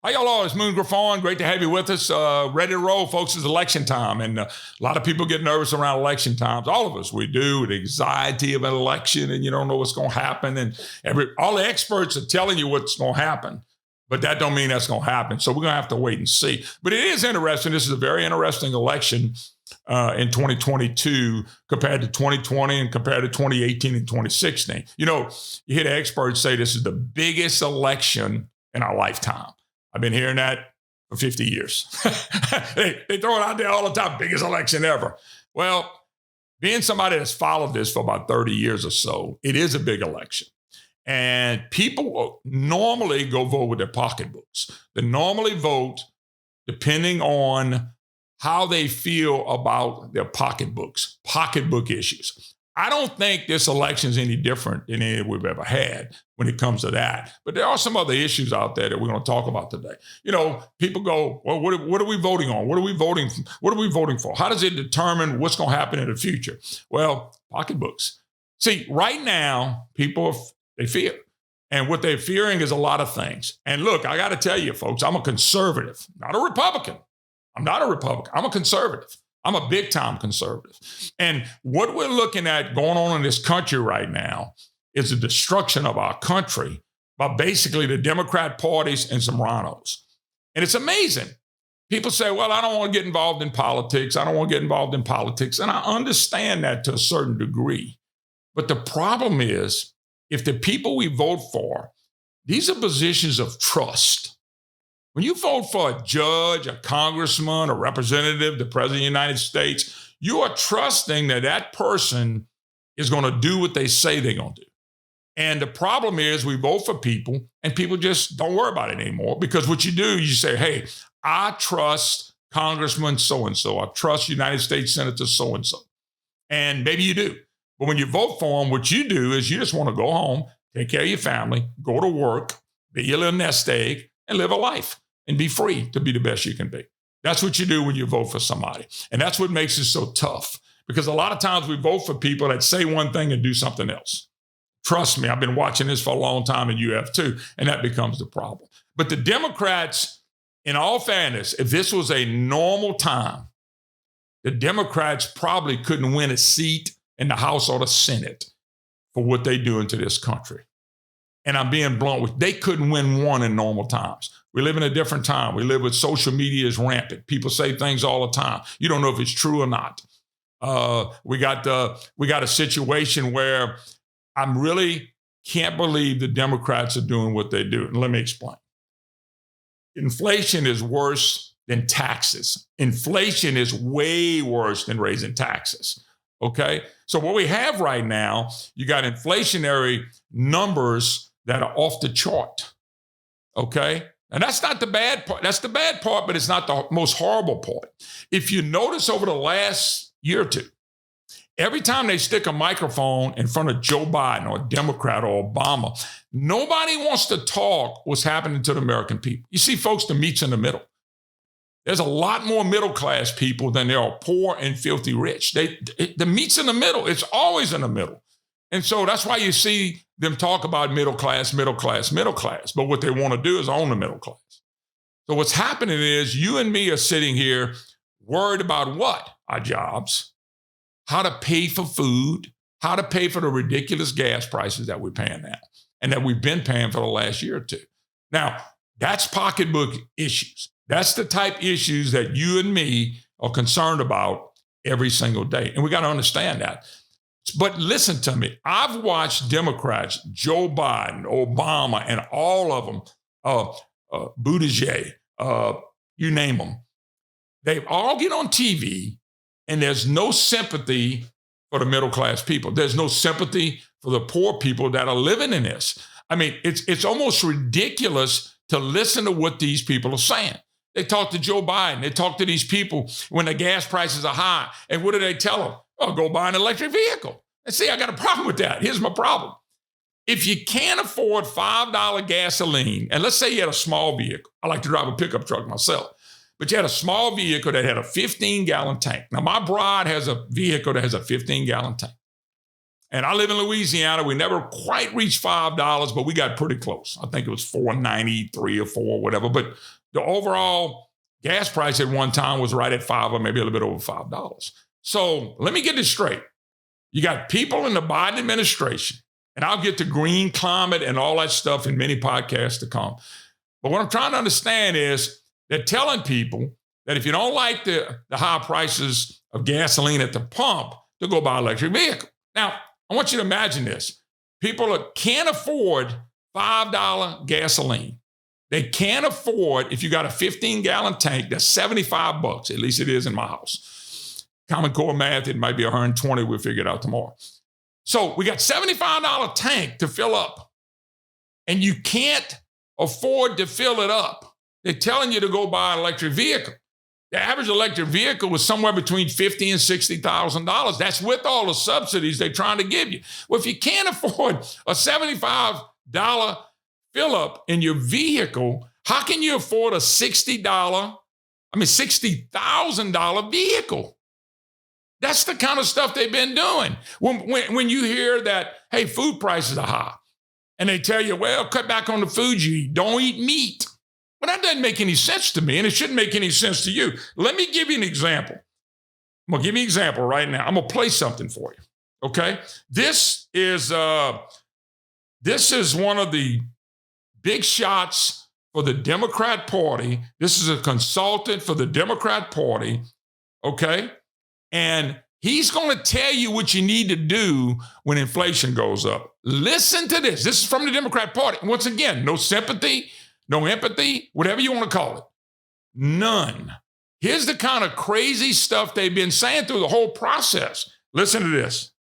How y'all are? It's Moon Griffon. Great to have you with us. Ready to roll, folks. It's election time. And a lot of people get nervous around election times. All of us, we do. The anxiety of an election and you don't know what's going to happen. And all the experts are telling you what's going to happen. But that don't mean that's going to happen. So we're going to have to wait and see. But it is interesting. This is a very interesting election in 2022 compared to 2020 and compared to 2018 and 2016. You know, you hear the experts say this is the biggest election in our lifetime. I've been hearing that for 50 years. they throw it out there all the time, biggest election ever. Well, being somebody that's followed this for about 30 years or so, it is a big election. And people normally go vote with their pocketbooks. They normally vote depending on how they feel about their pocketbook issues. I don't think this election is any different than any we've ever had when it comes to that. But there are some other issues out there that we're going to talk about today. You know, people go, well, what are we voting on? What are we voting for? What are we voting for? How does it determine what's going to happen in the future? Well, pocketbooks. See, right now, people, they fear. And what they're fearing is a lot of things. And look, I got to tell you, folks, I'm a conservative, not a Republican. I'm not a Republican. I'm a conservative. I'm a big time conservative. And what we're looking at going on in this country right now is the destruction of our country by basically the Democrat parties and some rhinos. And it's amazing. People say, well, I don't want to get involved in politics. I don't want to get involved in politics. And I understand that to a certain degree. But the problem is, if the people we vote for, these are positions of trust. When you vote for a judge, a congressman, a representative, the president of the United States, you are trusting that that person is going to do what they say they're going to do. And the problem is we vote for people and people just don't worry about it anymore because what you do, you say, hey, I trust Congressman so-and-so. I trust United States Senator so-and-so. And maybe you do. But when you vote for them, what you do is you just want to go home, take care of your family, go to work, be your little nest egg, and live a life. And be free to be the best you can be. That's what you do when you vote for somebody. And that's what makes it so tough. Because a lot of times we vote for people that say one thing and do something else. Trust me, I've been watching this for a long time and you have too. And that becomes the problem. But the Democrats, in all fairness, if this was a normal time, the Democrats probably couldn't win a seat in the House or the Senate for what they're doing to this country. And I'm being blunt with, they couldn't win one in normal times. We live in a different time. We live with social media is rampant. People say things all the time. You don't know if it's true or not. We got a situation where I'm really can't believe the Democrats are doing what they do. And let me explain. Inflation is worse than taxes. Inflation is way worse than raising taxes. Okay? So what we have right now, you got inflationary numbers that are off the chart. Okay? And that's not the bad part. That's the bad part, but it's not the most horrible part. If you notice over the last year or two, every time they stick a microphone in front of Joe Biden or a Democrat or Obama, nobody wants to talk what's happening to the American people. You see, folks, the meat's in the middle. There's a lot more middle-class people than there are poor and filthy rich. The meat's in the middle. It's always in the middle. And so that's why you see them talk about middle class. But what they want to do is own the middle class. So what's happening is you and me are sitting here worried about what? Our jobs, how to pay for food, how to pay for the ridiculous gas prices that we're paying now and that we've been paying for the last year or two. Now, that's pocketbook issues. That's the type issues that you and me are concerned about every single day. And we got to understand that. But listen to me. I've watched Democrats, Joe Biden, Obama, and all of them, Buttigieg, you name them. They all get on TV and there's no sympathy for the middle class people. There's no sympathy for the poor people that are living in this. I mean, it's almost ridiculous to listen to what these people are saying. They talk to Joe Biden. They talk to these people when the gas prices are high. And what do they tell them? Oh, go buy an electric vehicle. And see, I got a problem with that. Here's my problem. If you can't afford $5 gasoline, and let's say you had a small vehicle. I like to drive a pickup truck myself. But you had a small vehicle that had a 15-gallon tank. Now, my bride has a vehicle that has a 15-gallon tank. And I live in Louisiana. We never quite reached $5, but we got pretty close. I think it was $4.93 or $4, whatever. But the overall gas price at one time was right at $5 or maybe a little bit over $5. So let me get this straight. You got people in the Biden administration, and I'll get to green climate and all that stuff in many podcasts to come. But what I'm trying to understand is they're telling people that if you don't like the high prices of gasoline at the pump, to go buy an electric vehicle. Now, I want you to imagine this. People can't afford $5 gasoline. They can't afford, if you got a 15-gallon tank, that's $75. At least it is in my house. Common Core math, it might be 120. We'll figure it out tomorrow. So we got $75 tank to fill up, and you can't afford to fill it up. They're telling you to go buy an electric vehicle. The average electric vehicle was somewhere between $50,000 and $60,000. That's with all the subsidies they're trying to give you. Well, if you can't afford a $75 fill up in your vehicle, how can you afford a $60,000 vehicle? That's the kind of stuff they've been doing. When you hear that, hey, food prices are high, and they tell you, well, cut back on the food you eat, don't eat meat. Well, that doesn't make any sense to me, and it shouldn't make any sense to you. Let me give you an example. I'm going to give you an example right now. I'm going to play something for you, okay? This is one of the big shots for the Democrat Party. This is a consultant for the Democrat Party, okay? And he's going to tell you what you need to do when inflation goes up. Listen to this. This is from the Democrat Party. Once again, no sympathy, no empathy, whatever you want to call it. None. Here's the kind of crazy stuff they've been saying through the whole process. Listen to this.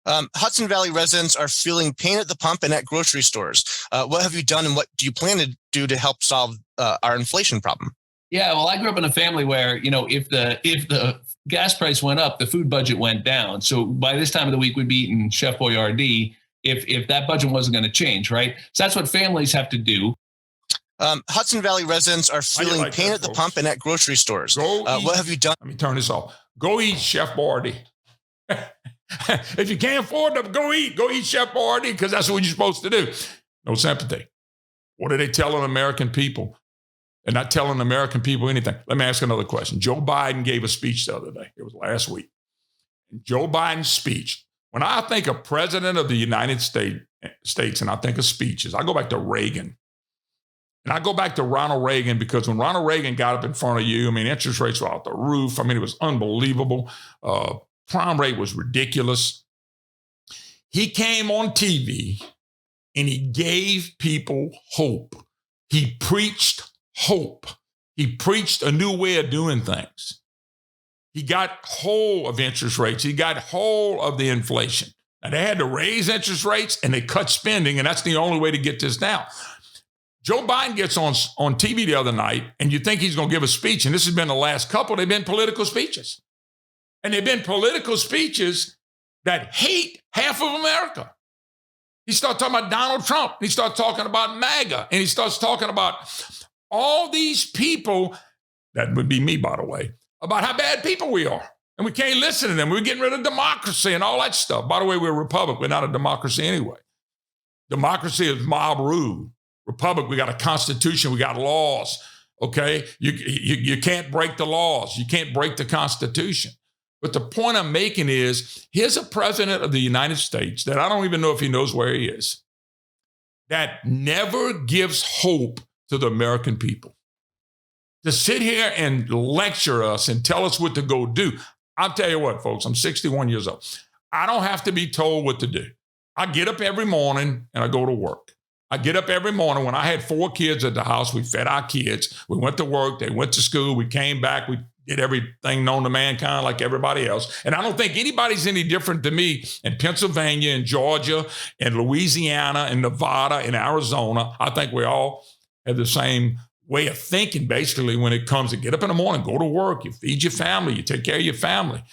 Hudson Valley residents are feeling pain at the pump and at grocery stores. What have you done, and what do you plan to do to help solve our inflation problem? Yeah, well, I grew up in a family where, if the gas price went up, the food budget went down. So by this time of the week, we'd be eating Chef Boyardee if that budget wasn't going to change, right? So that's what families have to do. Hudson Valley residents are feeling pain at the pump and at grocery stores. What have you done? Let me turn this off. Go eat Chef Boyardee. If you can't afford to go eat Chef Boyardee, because that's what you're supposed to do. No sympathy. What are they telling American people? They're not telling American people anything. Let me ask another question. Joe Biden gave a speech the other day. It was last week. Joe Biden's speech. When I think of President of the United States and I think of speeches, I go back to Reagan. And I go back to Ronald Reagan because when Ronald Reagan got up in front of you, interest rates were out the roof. It was unbelievable. Crime rate was ridiculous. He came on TV and he gave people hope. He preached hope. He preached a new way of doing things. He got hold of interest rates. He got hold of the inflation. Now, they had to raise interest rates and they cut spending, and that's the only way to get this down. Joe Biden gets on TV the other night, and you think he's going to give a speech, and this has been the last couple. They've been political speeches. And they've been political speeches that hate half of America. He starts talking about Donald Trump. He starts talking about MAGA. And he starts talking about all these people, that would be me, by the way, about how bad people we are. And we can't listen to them. We're getting rid of democracy and all that stuff. By the way, we're a republic. We're not a democracy anyway. Democracy is mob rule. Republic, we got a constitution. We got laws, okay? You can't break the laws. You can't break the Constitution. But the point I'm making is, here's a president of the United States that I don't even know if he knows where he is, that never gives hope to the American people. To sit here and lecture us and tell us what to go do. I'll tell you what, folks, I'm 61 years old. I don't have to be told what to do. I get up every morning and I go to work. I get up every morning. When I had 4 kids at the house, we fed our kids. We went to work. They went to school. We came back. We did everything known to mankind like everybody else. And I don't think anybody's any different than me in Pennsylvania and Georgia and Louisiana and Nevada and Arizona. I think we all have the same way of thinking, basically, when it comes to get up in the morning, go to work, you feed your family, you take care of your family,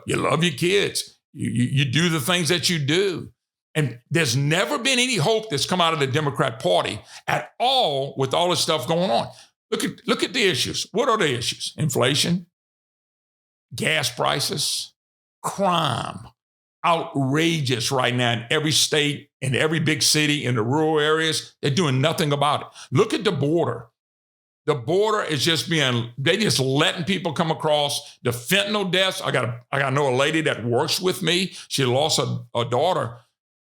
you love your kids, you do the things that you do. And there's never been any hope that's come out of the Democrat Party at all with all this stuff going on. Look at the issues. What are the issues? Inflation, gas prices, crime. outrageous right now in every state, in every big city, in the rural areas. They're doing nothing about it. Look at the border. The border is just they just letting people come across. The fentanyl deaths. I got to know a lady that works with me. She lost a daughter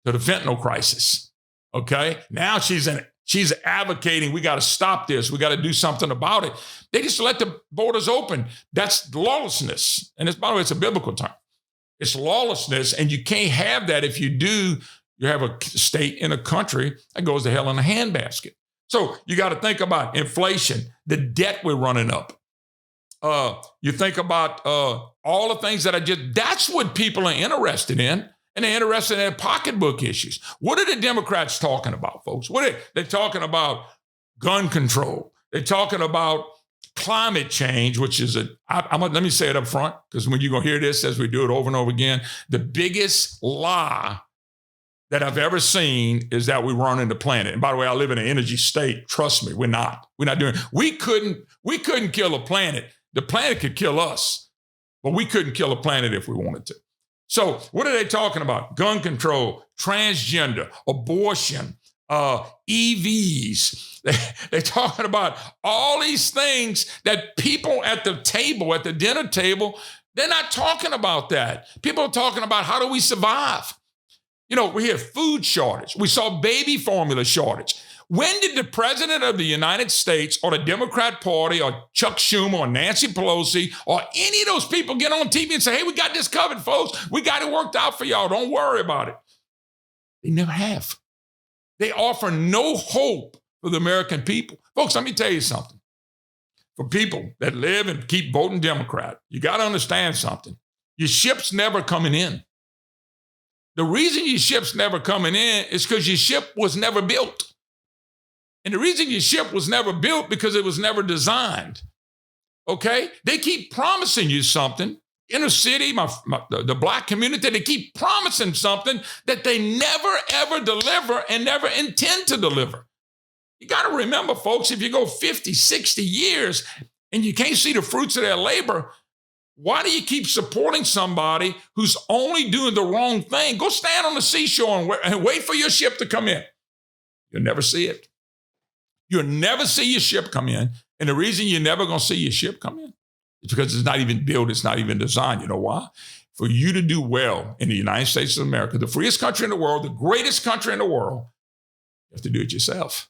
to the fentanyl crisis. Okay. Now she's advocating, we got to stop this. We got to do something about it. They just let the borders open. That's lawlessness. And by the way, it's a biblical term. It's lawlessness. And you can't have that. If you do, you have a state in a country that goes to hell in a handbasket. So you got to think about inflation, the debt we're running up. You think about all the things that's what people are interested in. And they're interested in pocketbook issues. What are the Democrats talking about, folks? They're talking about gun control. They're talking about climate change, which is let me say it up front, because when you're going to hear this as we do it over and over again, the biggest lie that I've ever seen is that we're running the planet. And by the way, I live in an energy state. Trust me, we're not. We're not doing it. We couldn't kill a planet. The planet could kill us, but we couldn't kill a planet if we wanted to. So what are they talking about? Gun control, transgender, abortion, EVs. They're talking about all these things that people at the table, at the dinner table, they're not talking about that. People are talking about how do we survive? We have food shortage. We saw baby formula shortage. When did the president of the United States or the Democrat Party or Chuck Schumer or Nancy Pelosi or any of those people get on TV and say, hey, we got this covered, folks. We got it worked out for y'all. Don't worry about it. They never have. They offer no hope for the American people. Folks, let me tell you something. For people that live and keep voting Democrat, you got to understand something. Your ship's never coming in. The reason your ship's never coming in is because your ship was never built. And the reason your ship was never built because it was never designed. Okay? They keep promising you something. Inner city, the black community, they keep promising something that they never, ever deliver and never intend to deliver. You got to remember, folks, if you go 50, 60 years and you can't see the fruits of their labor, why do you keep supporting somebody who's only doing the wrong thing? Go stand on the seashore and wait for your ship to come in. You'll never see it. You'll never see your ship come in. And the reason you're never going to see your ship come in is because it's not even built. It's not even designed. You know why? For you to do well in the United States of America, the freest country in the world, the greatest country in the world, you have to do it yourself.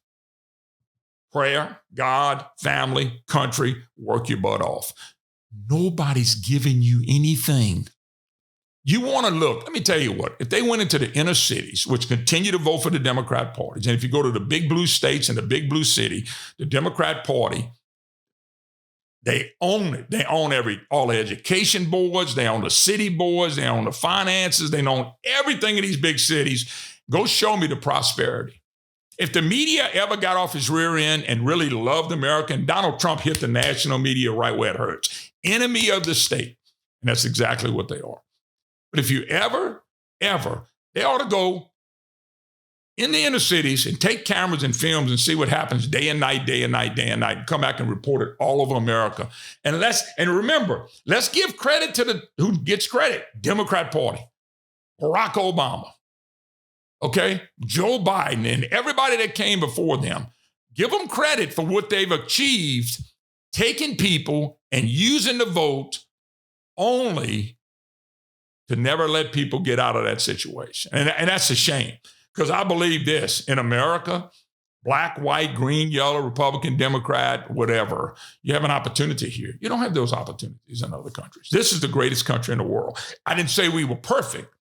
Prayer, God, family, country, work your butt off. Nobody's giving you anything. You want to look, let me tell you what, if they went into the inner cities, which continue to vote for the Democrat parties, and if you go to the big blue states and the big blue city, the Democrat Party, they own it. They own all the education boards. They own the city boards. They own the finances. They own everything in these big cities. Go show me the prosperity. If the media ever got off his rear end and really loved America, and Donald Trump hit the national media right where it hurts, enemy of the state. And that's exactly what they are. But if you ever, they ought to go in the inner cities and take cameras and films and see what happens day and night, and come back and report it all over America. And remember, let's give credit to who gets credit. Democrat Party, Barack Obama, okay, Joe Biden, and everybody that came before them. Give them credit for what they've achieved, taking people and using the vote only to never let people get out of that situation. And that's a shame, because I believe this, in America, black, white, green, yellow, Republican, Democrat, whatever, you have an opportunity here. You don't have those opportunities in other countries. This is the greatest country in the world. I didn't say we were perfect.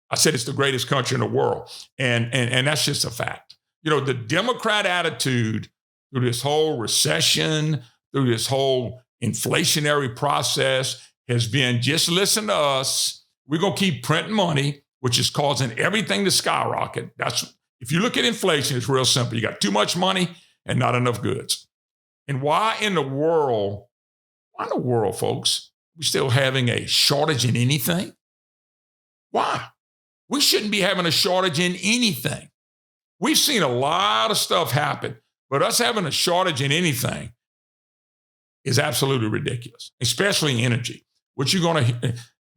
I said it's the greatest country in the world. And that's just a fact. The Democrat attitude through this whole recession, through this whole inflationary process has been, just listen to us. We're going to keep printing money, which is causing everything to skyrocket. If you look at inflation, it's real simple. You got too much money and not enough goods. And why in the world, folks, we still having a shortage in anything? Why? We shouldn't be having a shortage in anything. We've seen a lot of stuff happen, but us having a shortage in anything is absolutely ridiculous, especially energy.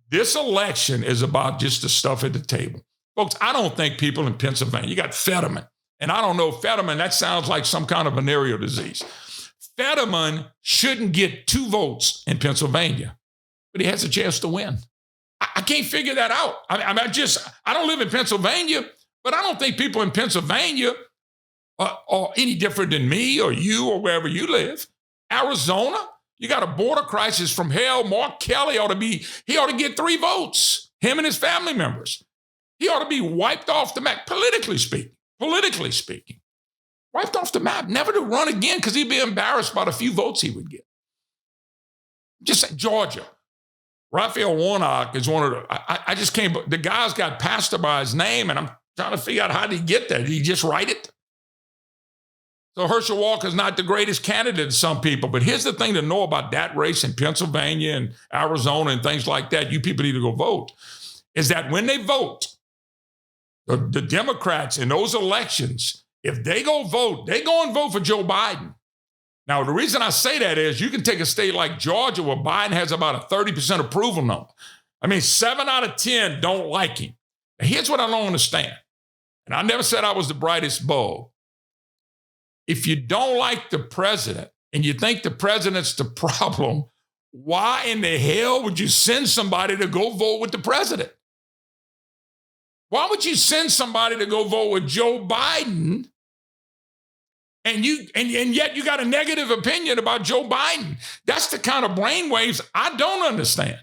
This election is about just the stuff at the table. Folks, I don't think people in Pennsylvania, you got Fetterman, and I don't know, Fetterman, that sounds like some kind of venereal disease. Fetterman shouldn't get 2 votes in Pennsylvania, but he has a chance to win. I can't figure that out. I don't live in Pennsylvania, but I don't think people in Pennsylvania are any different than me or you or wherever you live. Arizona, you got a border crisis from hell. Mark Kelly he ought to get 3 votes, him and his family members. He ought to be wiped off the map, politically speaking. Wiped off the map, never to run again because he'd be embarrassed by the few votes he would get. Just Georgia. Raphael Warnock is one of the, I just can't, the guy's got pastor by his name, and I'm trying to figure out how did he get there? Did he just write it? So Herschel Walker's not the greatest candidate to some people, but here's the thing to know about that race in Pennsylvania and Arizona and things like that, you people need to go vote, is that when they vote, the Democrats in those elections, if they go vote, they go and vote for Joe Biden. Now, the reason I say that is you can take a state like Georgia where Biden has about a 30% approval number. I mean, 7 out of 10 don't like him. Now, here's what I don't understand. And I never said I was the brightest bulb. If you don't like the president and you think the president's the problem, why in the hell would you send somebody to go vote with the president? Why would you send somebody to go vote with Joe Biden and yet you got a negative opinion about Joe Biden? That's the kind of brainwaves I don't understand.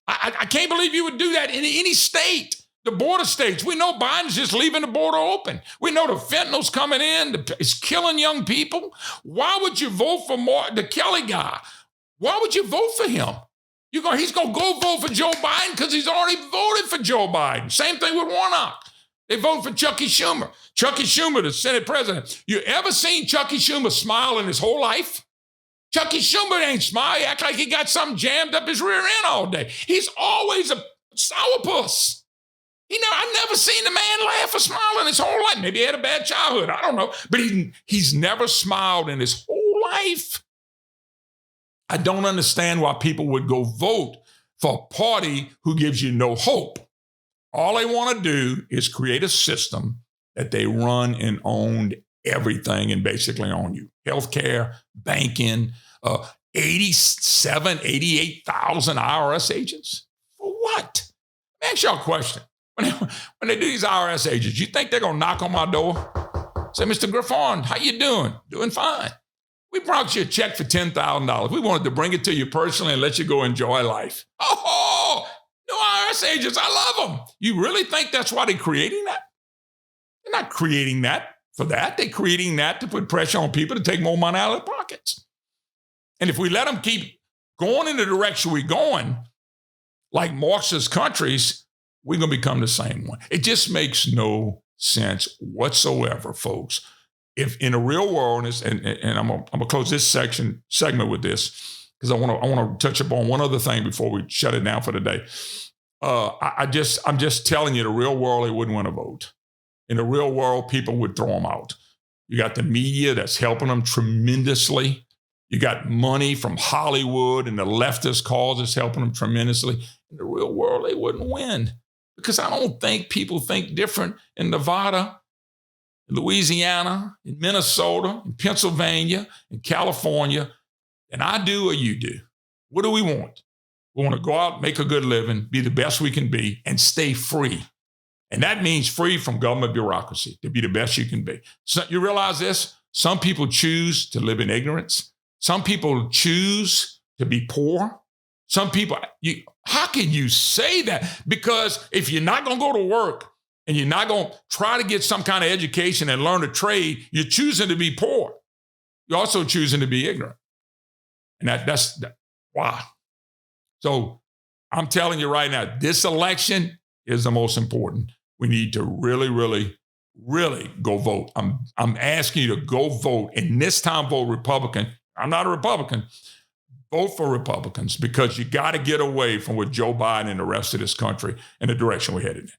I can't believe you would do that in any state. The border states, we know Biden's just leaving the border open. We know the fentanyl's coming in. It's killing young people. Why would you vote for the Kelly guy? Why would you vote for him? He's going to go vote for Joe Biden because he's already voted for Joe Biden. Same thing with Warnock. They voted for Chucky Schumer. Chucky Schumer, the Senate president. You ever seen Chucky Schumer smile in his whole life? Chucky Schumer ain't smile. He act like he got something jammed up his rear end all day. He's always a sourpuss. I've never seen the man laugh or smile in his whole life. Maybe he had a bad childhood. I don't know. But he's never smiled in his whole life. I don't understand why people would go vote for a party who gives you no hope. All they want to do is create a system that they run and own everything and basically own you. Healthcare, banking, 88,000 IRS agents. For what? Let me ask y'all a question. When they do these IRS agents, you think they're going to knock on my door? Say, Mr. Griffon, how you doing? Doing fine. We brought you a check for $10,000. We wanted to bring it to you personally and let you go enjoy life. Oh, new IRS agents, I love them. You really think that's why they're creating that? They're not creating that for that. They're creating that to put pressure on people to take more money out of their pockets. And if we let them keep going in the direction we're going, like Marxist countries, we're going to become the same one. It just makes no sense whatsoever, folks. If in the real world, and I'm gonna close this segment with this because I want to touch upon one other thing before we shut it down for the day. I'm just telling you, the real world, they wouldn't want to vote. In the real world, people would throw them out. You got the media that's helping them tremendously. You got money from Hollywood and the leftist causes helping them tremendously. In the real world, they wouldn't win. Because I don't think people think different in Nevada, in Louisiana, in Minnesota, in Pennsylvania, in California than I do or you do. What do we want? We want to go out, make a good living, be the best we can be, and stay free. And that means free from government bureaucracy, to be the best you can be. So you realize this? Some people choose to live in ignorance. Some people choose to be poor. Some people, how can you say that? Because if you're not going to go to work and you're not going to try to get some kind of education and learn a trade, you're choosing to be poor. You're also choosing to be ignorant. And that's wow. So I'm telling you right now, this election is the most important. We need to really, really, really go vote. I'm asking you to go vote, and this time vote Republican. I'm not a Republican. Vote for Republicans because you got to get away from what Joe Biden and the rest of this country and the direction we're headed in.